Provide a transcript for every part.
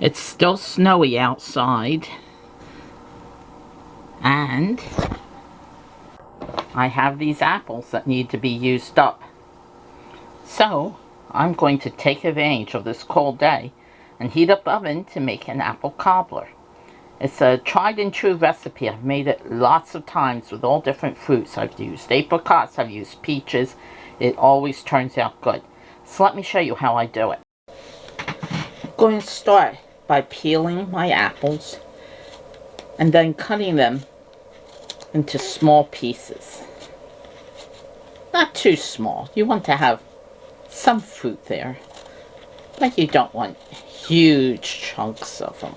It's still snowy outside, and I have these apples that need to be used up. So I'm going to take advantage of this cold day and heat up the oven to make an apple cobbler. It's a tried and true recipe. I've made it lots of times with all different fruits. I've used apricots, I've used peaches. It always turns out good. So let me show you how I do it. I'm going to start by peeling my apples and then cutting them into small pieces. Not too small. You want to have some fruit there, but you don't want huge chunks of them.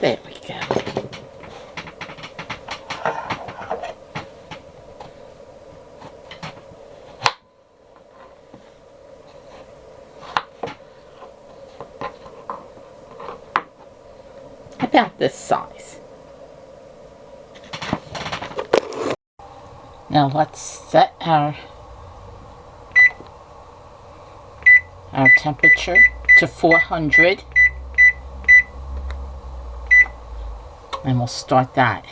There we go. About this size. Now let's set our temperature to 400. And we'll start that.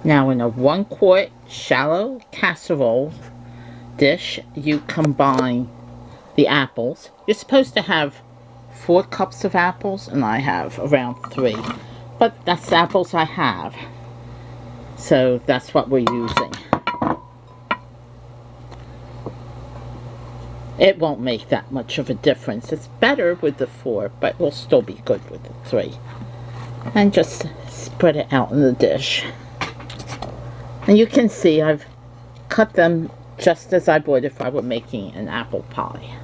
Now in a 1-quart shallow casserole dish, you combine the apples. You're supposed to have 4 cups of apples, and I have around 3. But that's the apples I have. So that's what we're using. It won't make that much of a difference. It's better with the 4, but it will still be good with the 3. And just spread it out in the dish. And you can see I've cut them just as I would if I were making an apple pie.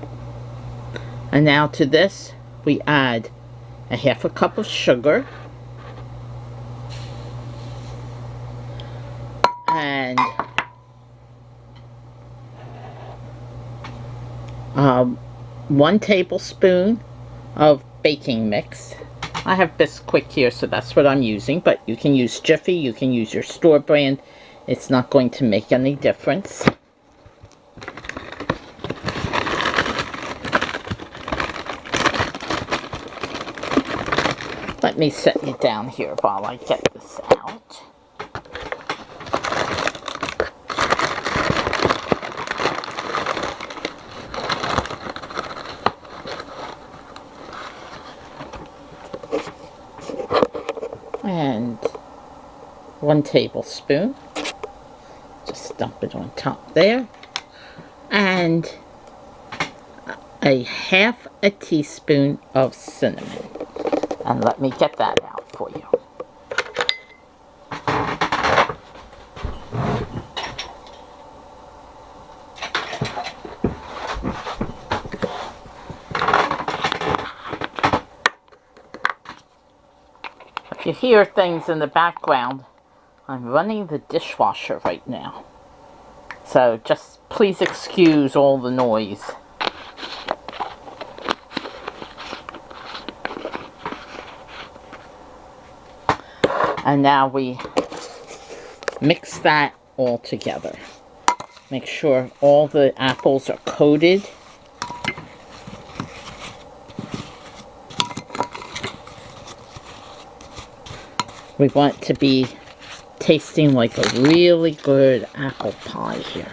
And now to this we add a 1/2 cup of sugar and 1 tablespoon of baking mix. I have Bisquick here, so that's what I'm using, but you can use Jiffy, you can use your store brand. It's not going to make any difference. Let me set you down here while I get this out. And 1 tablespoon, just dump it on top there, and a 1/2 teaspoon of cinnamon. And let me get that out for you. If you hear things in the background, I'm running the dishwasher right now. So just please excuse all the noise. And now we mix that all together. Make sure all the apples are coated. We want it to be tasting like a really good apple pie here.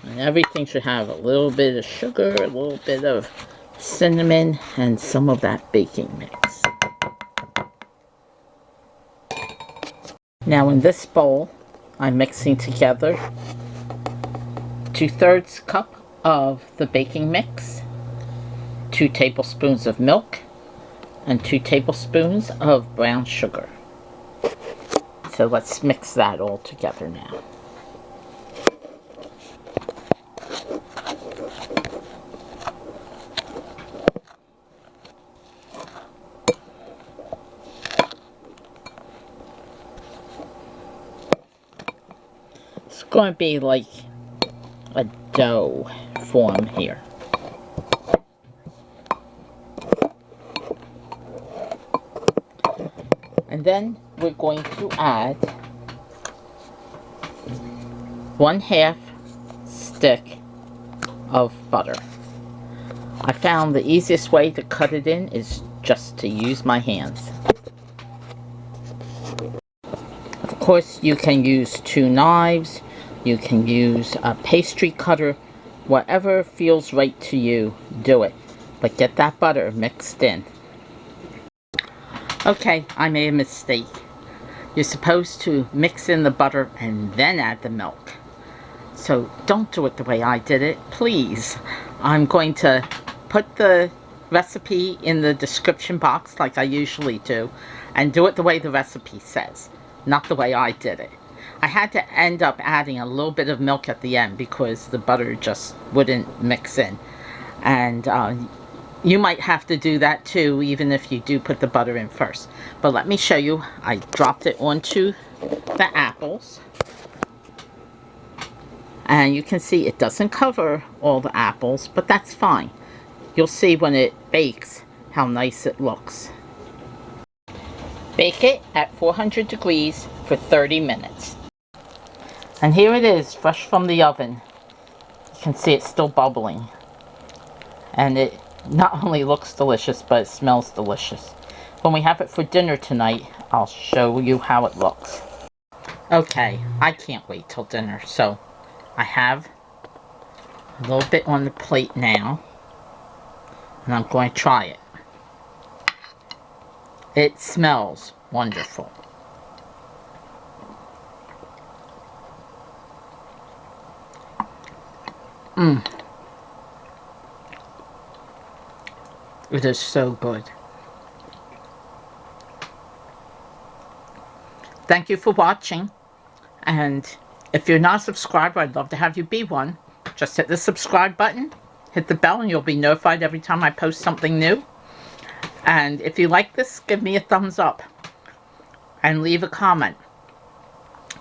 And everything should have a little bit of sugar, a little bit of cinnamon, and some of that baking mix. Now in this bowl, I'm mixing together 2/3 cup of the baking mix, 2 tablespoons of milk, and 2 tablespoons of brown sugar. So let's mix that all together now. It's going to be like a dough form here. And then we're going to add 1/2 stick of butter. I found the easiest way to cut it in is just to use my hands. Of course, you can use 2 knives, you can use a pastry cutter, whatever feels right to you, do it. But get that butter mixed in. Okay, I made a mistake. You're supposed to mix in the butter and then add the milk. So don't do it the way I did it, please. I'm going to put the recipe in the description box like I usually do, and do it the way the recipe says, not the way I did it. I had to end up adding a little bit of milk at the end because the butter just wouldn't mix in. And you might have to do that too, even if you do put the butter in first. But let me show you. I dropped it onto the apples. And you can see it doesn't cover all the apples, but that's fine. You'll see when it bakes how nice it looks. Bake it at 400 degrees for 30 minutes. And here it is, fresh from the oven. You can see it's still bubbling. And it not only looks delicious, but it smells delicious. When we have it for dinner tonight, I'll show you how it looks. Okay, I can't wait till dinner, so I have a little bit on the plate now, and I'm going to try it. It smells wonderful. It is so good. Thank you for watching, and if you're not a subscriber, I'd love to have you be one. Just hit the subscribe button, hit the bell, and you'll be notified every time I post something new. And if you like this, give me a thumbs up and leave a comment.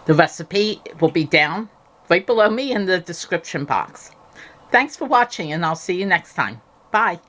The recipe will be down right below me in the description box. Thanks for watching, and I'll see you next time. Bye.